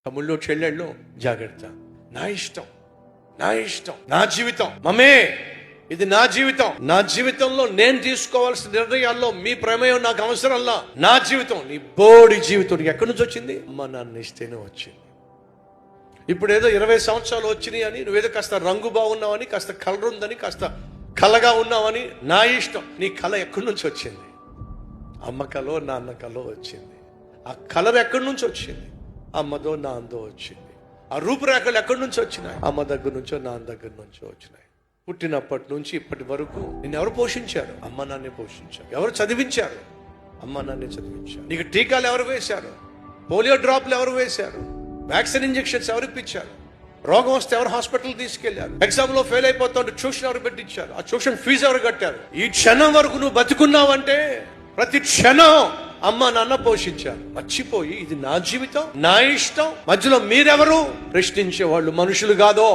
తమ్ముళ్ళు చెల్లెళ్ళు జాగ్రత్త. నా ఇష్టం, నా ఇష్టం, నా జీవితం. మమ్మే ఇది నా జీవితం. నా జీవితంలో నేను తీసుకోవాల్సిన నిర్ణయాల్లో మీ ప్రమేయం నాకు అవసరంలా. నా జీవితం, నీ బోడి జీవితం ఎక్కడి నుంచి వచ్చింది? అమ్మ నాన్న ఇస్తేనే వచ్చింది. ఇప్పుడు ఏదో 20 సంవత్సరాలు వచ్చినాయి అని, నువ్వేదో కాస్త రంగు బాగున్నావని, కాస్త కలర్ ఉందని, కాస్త కలగా ఉన్నావని నా ఇష్టం. నీ కళ ఎక్కడి నుంచి వచ్చింది? అమ్మ కలో నాన్న కలో వచ్చింది. ఆ కలర్ ఎక్కడి నుంచి వచ్చింది? అమ్మదో నాన్నదో వచ్చింది. ఆ రూపురేఖలు ఎక్కడి నుంచి వచ్చినాయి? అమ్మ దగ్గర నుంచో నాన్న దగ్గర నుంచో వచ్చినాయి. పుట్టినప్పటి నుంచి ఇప్పటి వరకు నిన్ను ఎవరు పోషించారు? అమ్మ నాన్నే పోషించారు. ఎవరు చదివించారు? అమ్మ నాన్నే చదివించారు. నీకు టీకాలు ఎవరు వేశారు? పోలియో డ్రాప్లు ఎవరు వేశారు? వ్యాక్సిన్ ఇంజెక్షన్స్ ఎవరు ఇప్పించారు? రోగం వస్తే ఎవరు హాస్పిటల్ తీసుకెళ్లారు? ఎగ్జామ్ లో ఫెయిల్ అయిపోతుంటే ట్యూషన్ ఎవరు పెట్టించారు? ఆ ట్యూషన్ ఫీజు ఎవరు కట్టారు? ఈ క్షణం వరకు నువ్వు బతుకున్నావంటే ప్రతి క్షణం అమ్మ నాన్న పోషించారు. మర్చిపోయి ఇది నా జీవితం, నా ఇష్టం, మధ్యలో మీరెవరు ప్రశ్నించే వాళ్ళు మనుషులు కాదో.